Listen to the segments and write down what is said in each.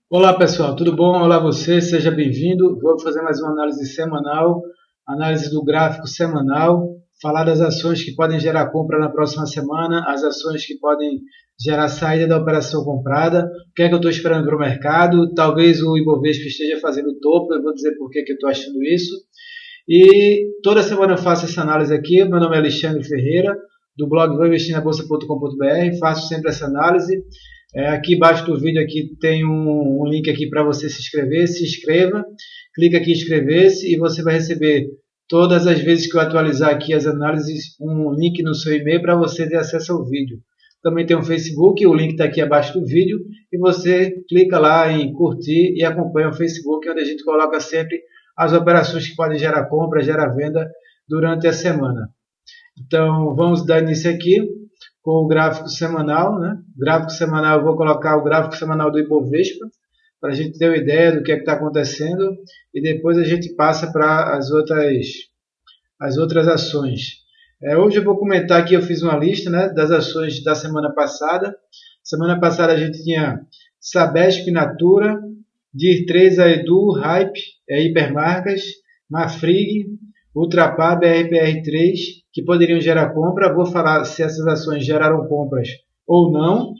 Olá pessoal, tudo bom? Olá você, seja bem-vindo. Vou fazer mais uma análise semanal, análise do gráfico semanal, falar das ações que podem gerar compra na próxima semana, as ações que podem gerar saída da operação comprada, o que é que eu estou esperando para o mercado, talvez o Ibovespa esteja fazendo topo, eu vou dizer por que eu estou achando isso. E toda semana eu faço essa análise aqui. Meu nome é Alexandre Ferreira, do blog voinvestirnabolsa.com.br. Faço sempre essa análise. Aqui embaixo do vídeo aqui tem um link aqui para você se inscrever. Se inscreva, clica aqui em inscrever-se e você vai receber todas as vezes que eu atualizar aqui as análises um link no seu e-mail para você ter acesso ao vídeo. Também tem um Facebook, o link está aqui abaixo do vídeo e você clica lá em curtir e acompanha o Facebook, onde a gente coloca sempre as operações que podem gerar compra, gerar venda durante a semana. Então, vamos dar início aqui com o gráfico semanal, né? Gráfico semanal, eu vou colocar o gráfico semanal do Ibovespa, para a gente ter uma ideia do que é que está acontecendo, e depois a gente passa para as outras ações. Hoje eu vou comentar aqui, eu fiz uma lista, né, das ações da semana passada. Semana passada a gente tinha Sabesp, Natura, DIR3, a Edu, Hype, Hipermarcas, Mafrig, Ultrapar, BRPR3, que poderiam gerar compra. Vou falar se essas ações geraram compras ou não.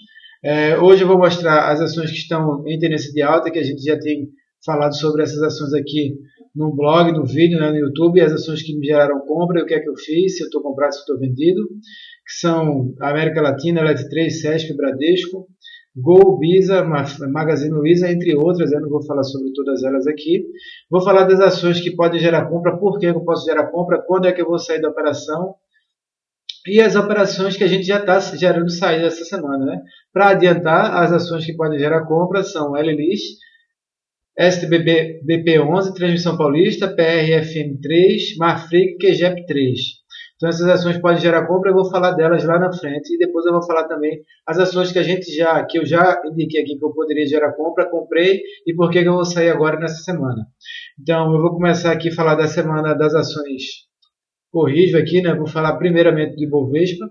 Hoje eu vou mostrar as ações que estão em tendência de alta, que a gente já tem falado sobre essas ações aqui no blog, no vídeo, né, no YouTube, as ações que me geraram compra, e o que é que eu fiz, se eu estou comprado, se eu estou vendido, que são América Latina, Elet3, Sesp, Bradesco, Gol, Visa, Magazine Luiza, entre outras. Eu não vou falar sobre todas elas aqui. Vou falar das ações que podem gerar compra, por que eu posso gerar compra, quando é que eu vou sair da operação, e as operações que a gente já está gerando saída essa semana. Né? Para adiantar, as ações que podem gerar compra são LLIS, STBB BP11, Transmissão Paulista, PRFM3, Marfrig, QGEP3. Então essas ações podem gerar compra, eu vou falar delas lá na frente e depois eu vou falar também as ações que eu já indiquei aqui que eu poderia gerar compra, comprei e por que eu vou sair agora nessa semana. Então eu vou começar aqui a falar da semana das ações. Corrijo aqui, né? Vou falar primeiramente do Ibovespa.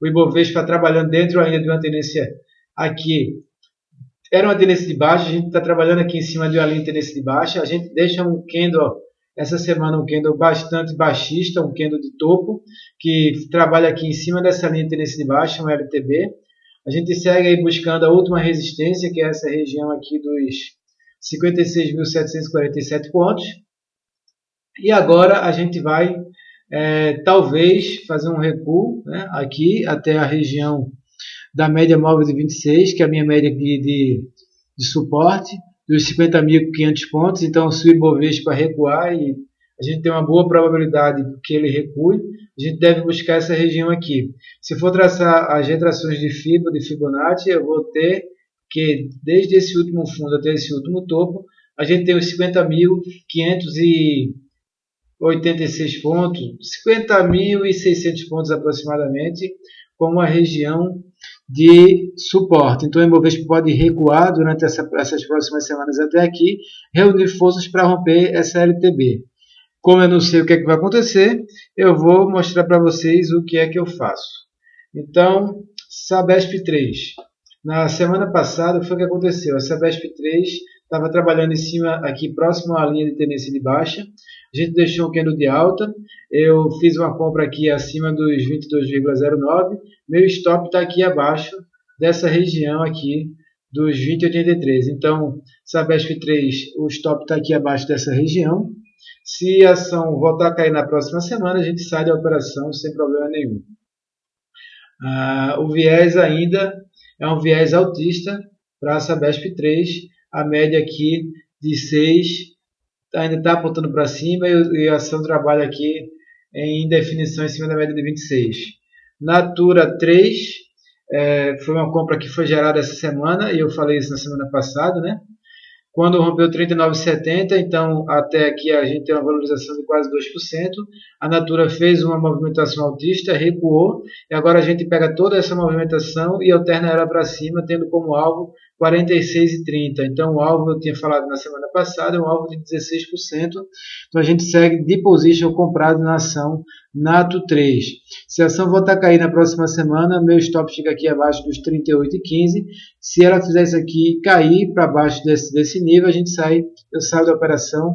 O Ibovespa trabalhando dentro ainda de uma tendência aqui. Era uma tendência de baixa, a gente está trabalhando aqui em cima de uma linha de tendência de baixa. A gente deixa um candle, essa semana, um candle bastante baixista, um candle de topo, que trabalha aqui em cima dessa linha de tendência de baixa, um LTB. A gente segue aí buscando a última resistência, que é essa região aqui dos 56.747 pontos. E agora a gente vai, talvez, fazer um recuo, né, aqui até a região da média móvel de 26, que é a minha média de suporte, dos 50.500 pontos. Então, se o Ibovespa recuar e a gente tem uma boa probabilidade que ele recue, a gente deve buscar essa região aqui. Se for traçar as retrações de Fibonacci, eu vou ter que, desde esse último fundo até esse último topo, a gente tem os 50.586 pontos, 50.600 pontos aproximadamente, como uma região de suporte. Então, o Ibovespa pode recuar durante essas próximas semanas até aqui, reunir forças para romper essa LTB. Como eu não sei o que é que vai acontecer, eu vou mostrar para vocês o que é que eu faço. Então, Sabesp 3. Na semana passada, foi o que aconteceu. A Sabesp 3 estava trabalhando em cima, aqui próximo à linha de tendência de baixa. A gente deixou um candle de alta. Eu fiz uma compra aqui acima dos 22,09. Meu stop está aqui abaixo dessa região aqui dos 20,83. Então, Sabesp 3, o stop está aqui abaixo dessa região. Se a ação voltar a cair na próxima semana, a gente sai da operação sem problema nenhum. O viés ainda é um viés altista para a Sabesp 3. A média aqui de 6 ainda está apontando para cima e a ação trabalha aqui em definição em cima da média de 26. Natura 3 foi uma compra que foi gerada essa semana e eu falei isso na semana passada, né? Quando rompeu 39,70, então até aqui a gente tem uma valorização de quase 2%. A Natura fez uma movimentação altista, recuou, e agora a gente pega toda essa movimentação e alterna ela para cima, tendo como alvo 46,30. Então o alvo eu tinha falado na semana passada é um alvo de 16%. Então a gente segue de position comprado na ação Nato 3. Se a ação voltar a cair na próxima semana, meu stop fica aqui abaixo dos 38,15. Se ela fizer isso aqui cair para baixo desse nível, eu saio da operação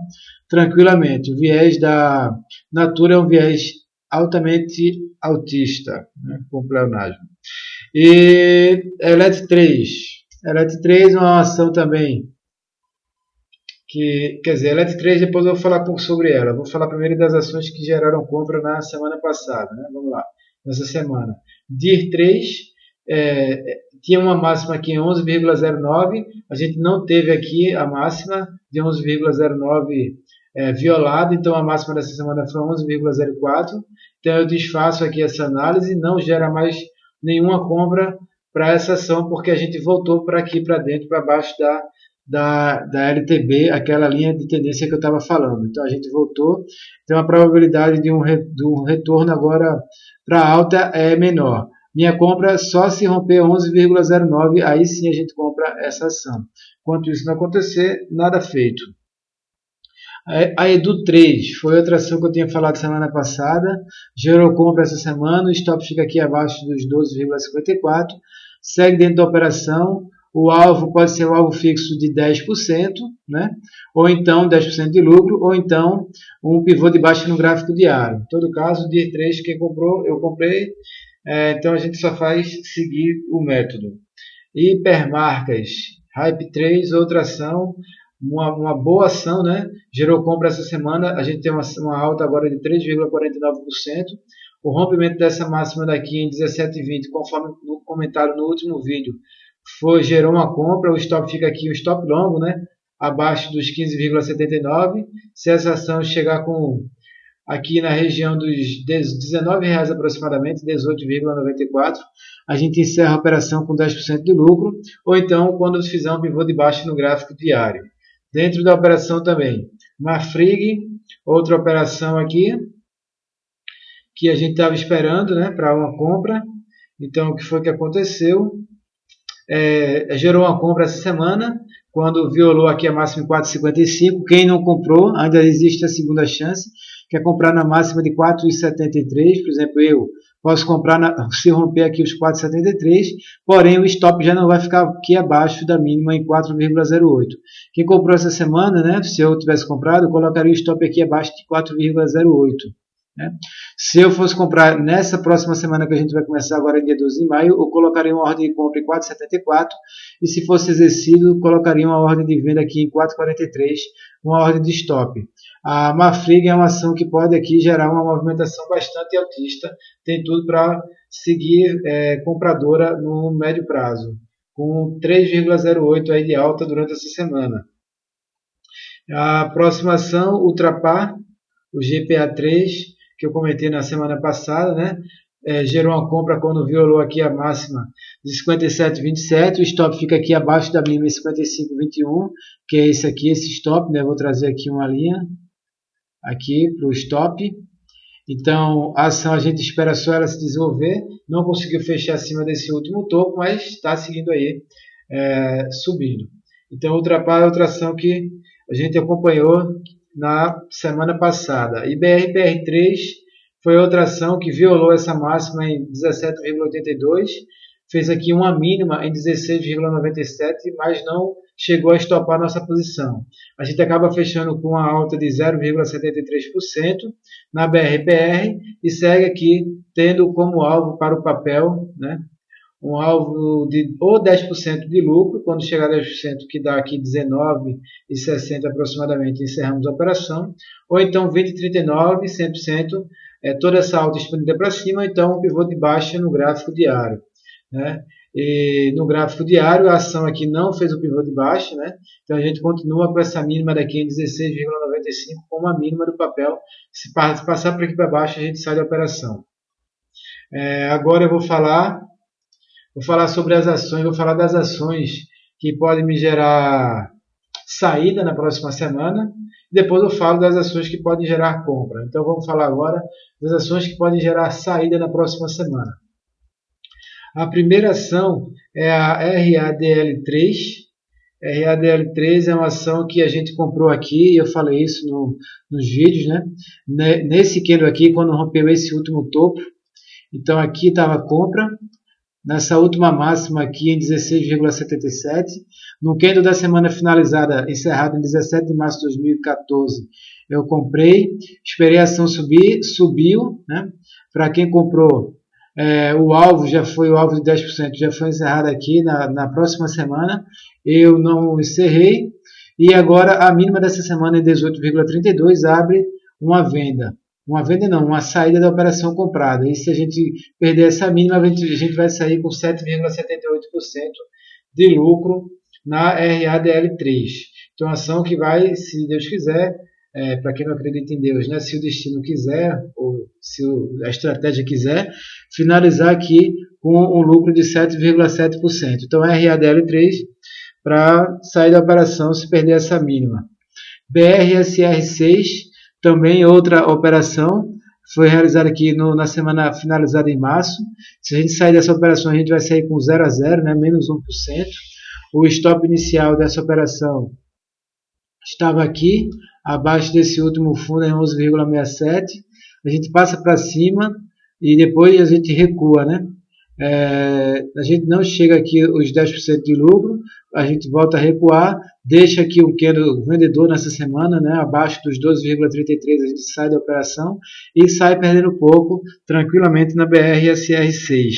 tranquilamente. O viés da Natura é um viés altamente autista, né, com pleonasmo. E Elet3 é uma ação também que, quer dizer, Elet3 depois eu vou falar um pouco sobre ela. Vou falar primeiro das ações que geraram compra na semana passada, né? Vamos lá, nessa semana. DIR3 tinha uma máxima aqui em 11,09, a gente não teve aqui a máxima de 11,09 violada, então a máxima dessa semana foi 11,04. Então eu desfaço aqui essa análise, não gera mais nenhuma compra para essa ação, porque a gente voltou para aqui, para dentro, para baixo da LTB, aquela linha de tendência que eu estava falando. Então a gente voltou, então a probabilidade de um retorno agora para alta é menor. Minha compra só se romper 11,09, aí sim a gente compra essa ação. Enquanto isso não acontecer, nada feito. A Edu3 foi outra ação que eu tinha falado semana passada, gerou compra essa semana, o stop fica aqui abaixo dos 12,54, segue dentro da operação, o alvo pode ser o alvo fixo de 10%, né? Ou então 10% de lucro, ou então um pivô de baixa no gráfico diário. Em todo caso, dia 3, quem comprou, eu comprei, então a gente só faz seguir o método. Hipermarcas, Hype 3, outra ação, uma boa ação, né? Gerou compra essa semana, a gente tem uma alta agora de 3,49%. O rompimento dessa máxima daqui em 17,20, conforme comentado no último vídeo, gerou uma compra, o stop fica aqui, o stop longo, né? Abaixo dos 15,79. Se essa ação chegar aqui na região dos R$19 aproximadamente, 18,94, a gente encerra a operação com 10% de lucro, ou então quando fizer um pivô de baixa no gráfico diário. Dentro da operação também, Marfrig, outra operação aqui, que a gente estava esperando, né, para uma compra. Então, o que foi que aconteceu? Gerou uma compra essa semana, quando violou aqui a máxima em 4,55. Quem não comprou, ainda existe a segunda chance, que é comprar na máxima de 4,73. Por exemplo, eu posso comprar se romper aqui os 4,73, porém o stop já não vai ficar aqui abaixo da mínima em 4,08. Quem comprou essa semana, né, se eu tivesse comprado, eu colocaria o stop aqui abaixo de 4,08. Né? Se eu fosse comprar nessa próxima semana que a gente vai começar agora, dia 12 de maio, eu colocaria uma ordem de compra em 4,74, e se fosse exercido, colocaria uma ordem de venda aqui em 4,43, uma ordem de stop. A Marfrig é uma ação que pode aqui gerar uma movimentação bastante altista, tem tudo para seguir compradora no médio prazo, com 3,08 aí de alta durante essa semana. A próxima ação, Ultrapar, o GPA3, que eu comentei na semana passada, né? Gerou uma compra quando violou aqui a máxima de 57,27, o stop fica aqui abaixo da mínima 55,21, que é esse aqui, esse stop, né? Vou trazer aqui uma linha aqui para o stop. Então a ação a gente espera só ela se desenvolver, não conseguiu fechar acima desse último topo, mas está seguindo aí, subindo. Então Ultrapar é outra ação que a gente acompanhou na semana passada. IBRPR3 foi outra ação que violou essa máxima em 17,82, fez aqui uma mínima em 16,97, mas não chegou a estopar nossa posição. A gente acaba fechando com uma alta de 0,73% na BRPR e segue aqui tendo como alvo para o papel, né, um alvo de ou 10% de lucro, quando chegar a 10%, que dá aqui 19,60 aproximadamente, encerramos a operação, ou então 20,39, 100%, toda essa alta expandida para cima, então um pivô de baixa no gráfico diário, né? E no gráfico diário a ação aqui não fez o pivô de baixa, né? Então a gente continua com essa mínima daqui em 16,95 como a mínima do papel. Se passar por aqui para baixo a gente sai da operação. Agora eu vou falar sobre as ações, vou falar das ações que podem me gerar saída na próxima semana. Depois eu falo das ações que podem gerar compra. Então vamos falar agora das ações que podem gerar saída na próxima semana. A primeira ação é a RADL3. RADL3 é uma ação que a gente comprou aqui, e eu falei isso nos vídeos, né? Nesse candle aqui, quando rompeu esse último topo, então aqui estava a compra, nessa última máxima aqui em 16,77, no candle da semana finalizada, encerrada em 17 de março de 2014, eu comprei, esperei a ação subir, subiu, né? Para quem comprou, o alvo já foi o alvo de 10%, já foi encerrado aqui na próxima semana, eu não encerrei, e agora a mínima dessa semana em 18,32 abre uma venda. Uma venda não, uma saída da operação comprada. E se a gente perder essa mínima, a gente vai sair com 7,78% de lucro na RADL3. Então, ação que vai, se Deus quiser, para quem não acredita em Deus, né, se o destino quiser, ou se a estratégia quiser, finalizar aqui com um lucro de 7,7%. Então, RADL3 para sair da operação se perder essa mínima. BRSR6, também outra operação, foi realizada aqui na semana finalizada em março. Se a gente sair dessa operação, a gente vai sair com 0 a 0, né, menos 1%. O stop inicial dessa operação estava aqui, abaixo desse último fundo em 11,67. A gente passa para cima e depois a gente recua, né? A gente não chega aqui os 10% de lucro, a gente volta a recuar, deixa aqui um candle vendedor nessa semana, né, abaixo dos 12,33, a gente sai da operação e sai perdendo pouco tranquilamente na BRSR6.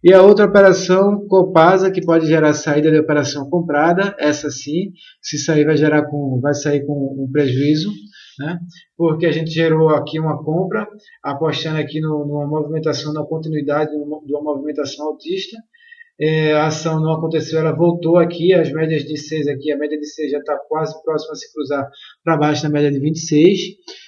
E a outra operação, Copasa, que pode gerar saída de operação comprada, essa sim, se sair vai sair com um prejuízo, né? Porque a gente gerou aqui uma compra, apostando aqui numa movimentação, na continuidade de uma movimentação altista. A ação não aconteceu, ela voltou aqui, as médias de 6 aqui, a média de 6 já está quase próxima a se cruzar para baixo da média de 26.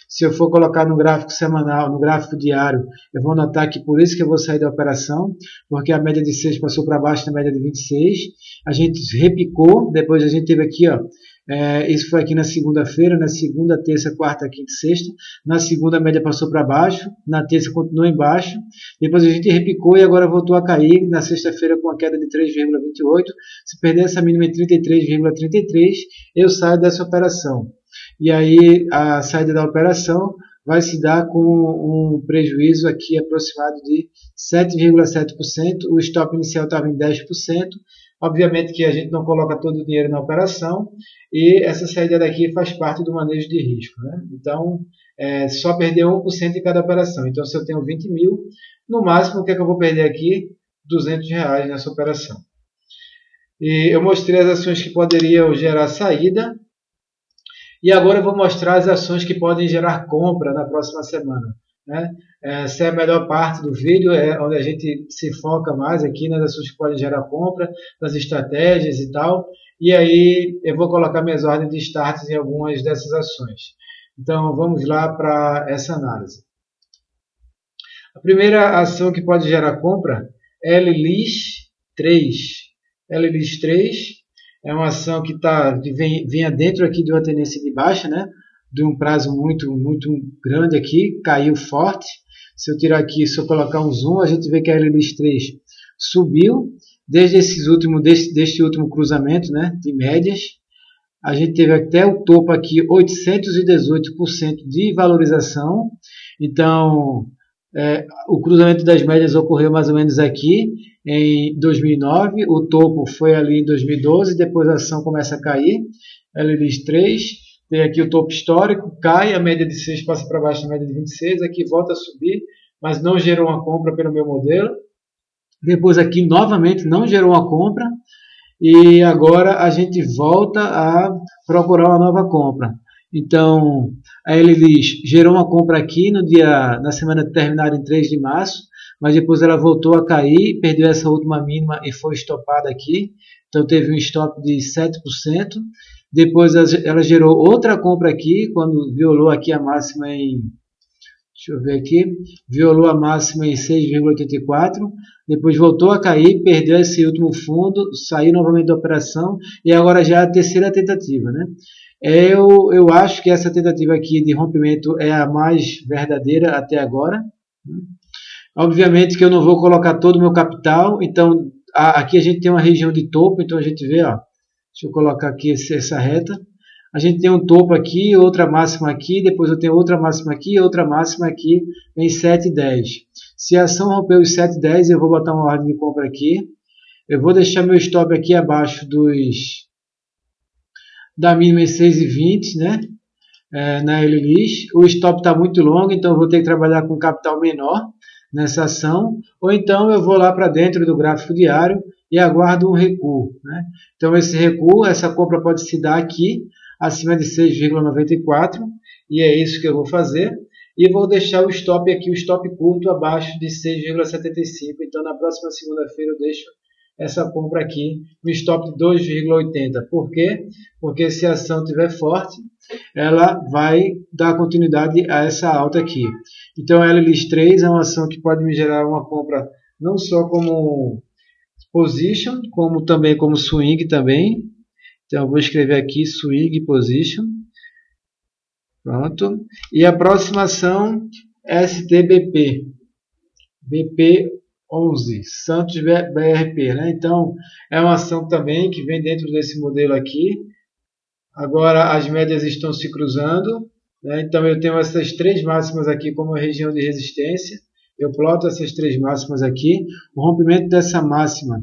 Se eu for colocar no gráfico semanal, no gráfico diário, eu vou notar que por isso que eu vou sair da operação, porque a média de 6 passou para baixo da média de 26. A gente repicou, depois a gente teve aqui, ó, isso foi aqui na segunda-feira, na segunda, terça, quarta, quinta e sexta. Na segunda a média passou para baixo, na terça continuou embaixo, depois a gente repicou e agora voltou a cair na sexta-feira com a queda de 3,28. Se perder essa mínima em 33,33, eu saio dessa operação. E aí a saída da operação vai se dar com um prejuízo aqui aproximado de 7,7%. O stop inicial estava em 10%. Obviamente que a gente não coloca todo o dinheiro na operação e essa saída daqui faz parte do manejo de risco, né? Então, só perder 1% em cada operação. Então, se eu tenho 20 mil, no máximo, o que é que eu vou perder aqui? R$200 nessa operação. E eu mostrei as ações que poderiam gerar saída. E agora eu vou mostrar as ações que podem gerar compra na próxima semana, né? Essa é a melhor parte do vídeo, onde a gente se foca mais aqui nas ações que podem gerar compra, nas estratégias e tal. E aí eu vou colocar minhas ordens de starts em algumas dessas ações. Então vamos lá para essa análise. A primeira ação que pode gerar compra é LLIS3. LLIS3 é uma ação que vinha dentro aqui de uma tendência de baixa, né? De um prazo muito grande aqui, caiu forte. Se eu tirar aqui, se eu colocar um zoom, a gente vê que a LLIS3 subiu desde deste último cruzamento, né? De médias. A gente teve até o topo aqui 818% de valorização. Então, o cruzamento das médias ocorreu mais ou menos aqui em 2009, o topo foi ali em 2012, depois a ação começa a cair, LLIS3, tem aqui o topo histórico, cai, a média de 6 passa para baixo da média de 26, aqui volta a subir, mas não gerou uma compra pelo meu modelo, depois aqui novamente não gerou uma compra, e agora a gente volta a procurar uma nova compra. Então, a LLIS gerou uma compra aqui na semana terminada em 3 de março, mas depois ela voltou a cair, perdeu essa última mínima e foi estopada aqui. Então teve um stop de 7%. Depois ela gerou outra compra aqui, quando violou aqui a máxima em... Deixa eu ver aqui. Violou a máxima em 6,84. Depois voltou a cair, perdeu esse último fundo, saiu novamente da operação e agora já é a terceira tentativa, né? Eu acho que essa tentativa aqui de rompimento é a mais verdadeira até agora. Obviamente que eu não vou colocar todo o meu capital, então aqui a gente tem uma região de topo, então a gente vê, ó, deixa eu colocar aqui essa reta. A gente tem um topo aqui, outra máxima aqui, depois eu tenho outra máxima aqui e outra máxima aqui em 7,10. Se a ação romper os 7,10, eu vou botar uma ordem de compra aqui. Eu vou deixar meu stop aqui abaixo da mínima em 6,20, né? Na LLIS. O stop está muito longo, então eu vou ter que trabalhar com capital menor nessa ação. Ou então eu vou lá para dentro do gráfico diário e aguardo um recuo, né? Então esse recuo, essa compra pode se dar aqui, acima de 6,94, e é isso que eu vou fazer. E vou deixar o stop aqui, o stop curto, abaixo de 6,75. Então na próxima segunda-feira eu deixo essa compra aqui no stop de 2,80. Por quê? Porque se a ação estiver forte, ela vai dar continuidade a essa alta aqui. Então a LLIS 3 é uma ação que pode me gerar uma compra não só como position, como também como swing também. Então eu vou escrever aqui swing position. Pronto. E a próxima ação STBP. BP11, Santos BRP, né? Então é uma ação também que vem dentro desse modelo aqui. Agora as médias estão se cruzando, né? Então eu tenho essas três máximas aqui como região de resistência. Eu ploto essas três máximas aqui. O rompimento dessa máxima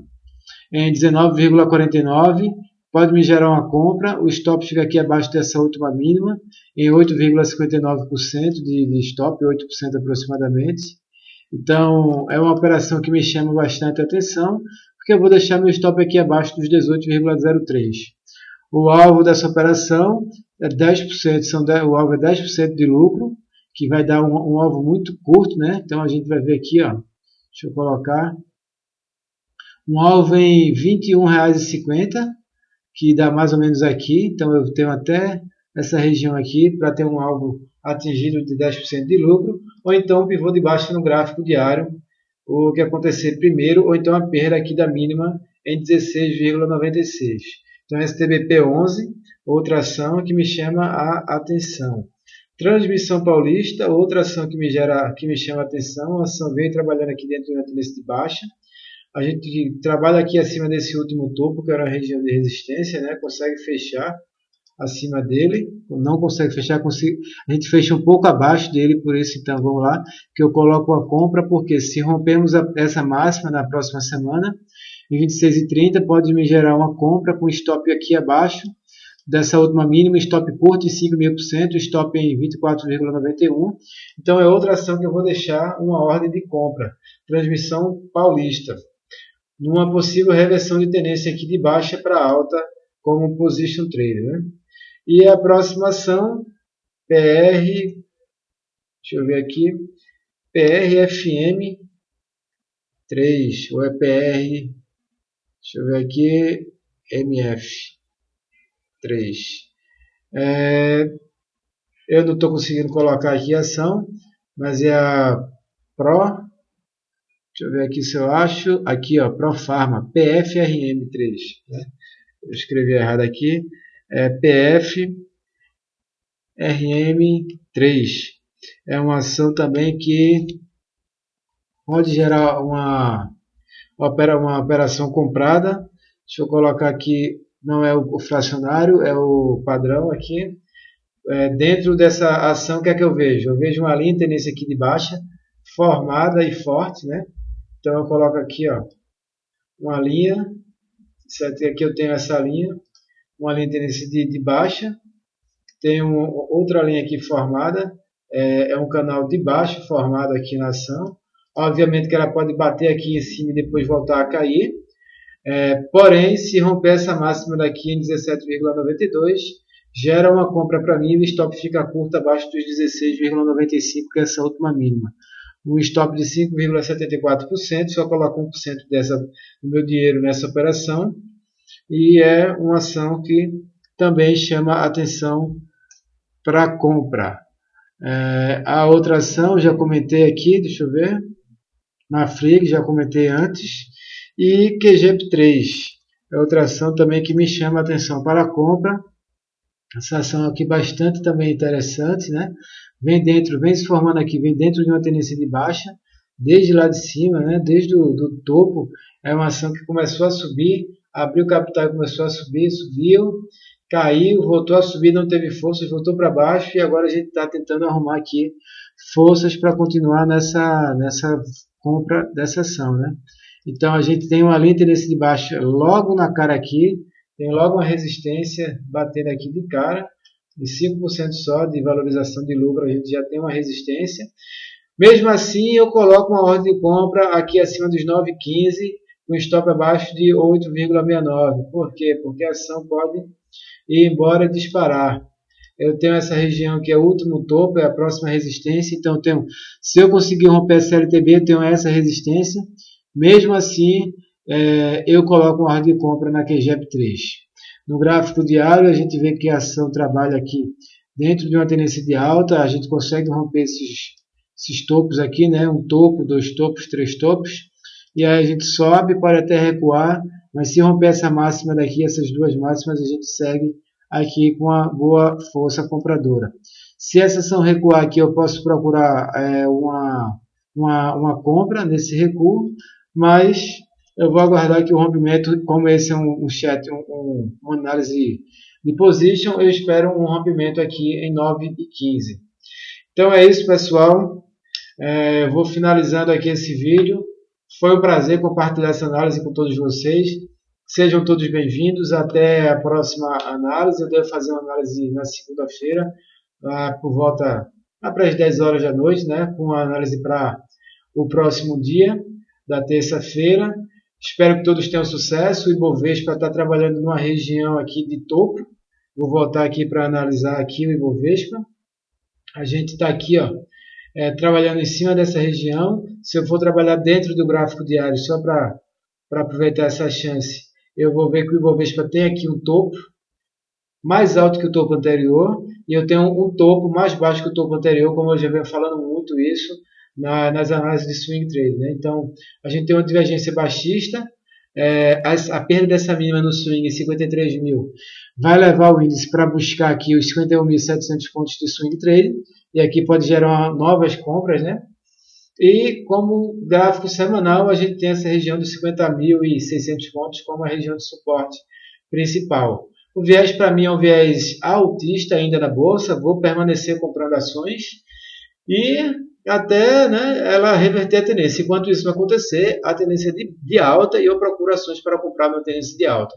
em 19,49 pode me gerar uma compra. O stop fica aqui abaixo dessa última mínima em 8,59% de stop, 8% aproximadamente. Então é uma operação que me chama bastante atenção, porque eu vou deixar meu stop aqui abaixo dos 18,03. O alvo dessa operação é 10%, o alvo é 10% de lucro, que vai dar um alvo muito curto, né? Então a gente vai ver aqui, ó, deixa eu colocar, um alvo em R$ 21,50, que dá mais ou menos aqui. Então eu tenho até essa região aqui para ter um alvo atingido de 10% de lucro, ou então um pivô de baixa no gráfico diário, o que acontecer primeiro, ou então a perda aqui da mínima em 16,96. Então STBP 11, outra ação que me chama a atenção. Transmissão Paulista, outra ação que me chama a atenção. A ação veio trabalhando aqui dentro de uma tendência de baixa. A gente trabalha aqui acima desse último topo, que era a região de resistência, né? Consegue fechar acima dele, não consegue fechar, a gente fecha um pouco abaixo dele, por isso então vamos lá, que eu coloco a compra, porque se rompermos essa máxima na próxima semana, em 26,30 pode me gerar uma compra com stop aqui abaixo dessa última mínima, stop curto em 5.000%, stop em 24,91. Então é outra ação que eu vou deixar uma ordem de compra. Transmissão Paulista, numa possível reversão de tendência aqui de baixa para alta como position trader, né? E a próxima ação, PR, deixa eu ver aqui, PRFM 3, ou é PR, deixa eu ver aqui, MF 3. Eu não estou conseguindo colocar aqui a ação, mas é a Pro, deixa eu ver aqui se eu acho, aqui ó, Profarma, PFRM3, né? Eu escrevi errado aqui, PFRM3. É uma ação também que pode gerar uma operação comprada. Deixa eu colocar aqui, não é o fracionário, é o padrão aqui. Dentro dessa ação, o que é que eu vejo? Eu vejo uma linha de tendência aqui de baixa, formada e forte, né? Então eu coloco aqui, ó, uma linha, aqui eu tenho essa linha, uma linha de tendência de baixa, tenho outra linha aqui formada, é um canal de baixo formado aqui na ação. Obviamente que ela pode bater aqui em cima e depois voltar a cair, porém, se romper essa máxima daqui em 17,92, gera uma compra para mim e o stop fica curto abaixo dos 16,95, que é essa última mínima. Um stop de 5,74%, só coloco 1% do meu dinheiro nessa operação, e é uma ação que também chama atenção para compra. A outra ação, já comentei aqui, deixa eu ver, Mafrig, já comentei antes, e QGP3, é outra ação também que me chama atenção para compra. Essa ação aqui bastante também interessante, né? Vem se formando aqui, vem dentro de uma tendência de baixa, desde lá de cima, né, desde o do topo. É uma ação que começou a subir, abriu capital e começou a subir, subiu, caiu, voltou a subir, não teve forças, voltou para baixo e agora a gente está tentando arrumar aqui forças para continuar nessa compra dessa ação, né? Então a gente tem uma linha tendência de baixa logo na cara aqui, tem logo uma resistência batendo aqui de cara, de 5% só de valorização de lucro, a gente já tem uma resistência. Mesmo assim, eu coloco uma ordem de compra aqui acima dos 9,15, com stop abaixo de 8,69. Por quê? Porque a ação pode ir embora e disparar. Eu tenho essa região que é o último topo, é a próxima resistência, então se eu conseguir romper essa LTB, eu tenho essa resistência. Mesmo assim, eu coloco uma ordem de compra na QGEP 3. No gráfico diário, a gente vê que a ação trabalha aqui dentro de uma tendência de alta, a gente consegue romper esses topos aqui, né? Um topo, dois topos, três topos, e aí a gente sobe, pode até recuar, mas se romper essa máxima daqui, essas duas máximas, a gente segue aqui com uma boa força compradora. Se essa ação recuar aqui, eu posso procurar uma compra nesse recuo, mas eu vou aguardar aqui o rompimento, como esse é um chat, uma análise de position, eu espero um rompimento aqui em 9,15. Então é isso, pessoal. Vou finalizando aqui esse vídeo. Foi um prazer compartilhar essa análise com todos vocês. Sejam todos bem-vindos. Até a próxima análise. Eu devo fazer uma análise na segunda-feira, por volta para as 10 horas da noite, né? Com uma análise para o próximo dia, da terça-feira. Espero que todos tenham sucesso. O Ibovespa está trabalhando numa região aqui de topo. Vou voltar aqui para analisar aqui o Ibovespa. A gente está aqui, ó, trabalhando em cima dessa região. Se eu for trabalhar dentro do gráfico diário, só para aproveitar essa chance, eu vou ver que o Ibovespa tem aqui um topo mais alto que o topo anterior, e eu tenho um topo mais baixo que o topo anterior, como eu já venho falando muito isso nas análises de swing trade, né? Então, a gente tem uma divergência baixista, a perda dessa mínima no swing em 53 mil vai levar o índice para buscar aqui os 51.700 pontos de swing trade, e aqui pode gerar novas compras, né? E como gráfico semanal, a gente tem essa região dos 50.600 pontos como a região de suporte principal. O viés para mim é um viés altista ainda na bolsa, vou permanecer comprando ações e até, né, ela reverter a tendência. Enquanto isso não acontecer, a tendência de alta, e eu procuro ações para comprar minha tendência de alta.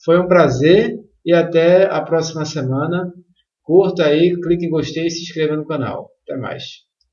Foi um prazer e até a próxima semana. Curta aí, clique em gostei e se inscreva no canal. Até mais.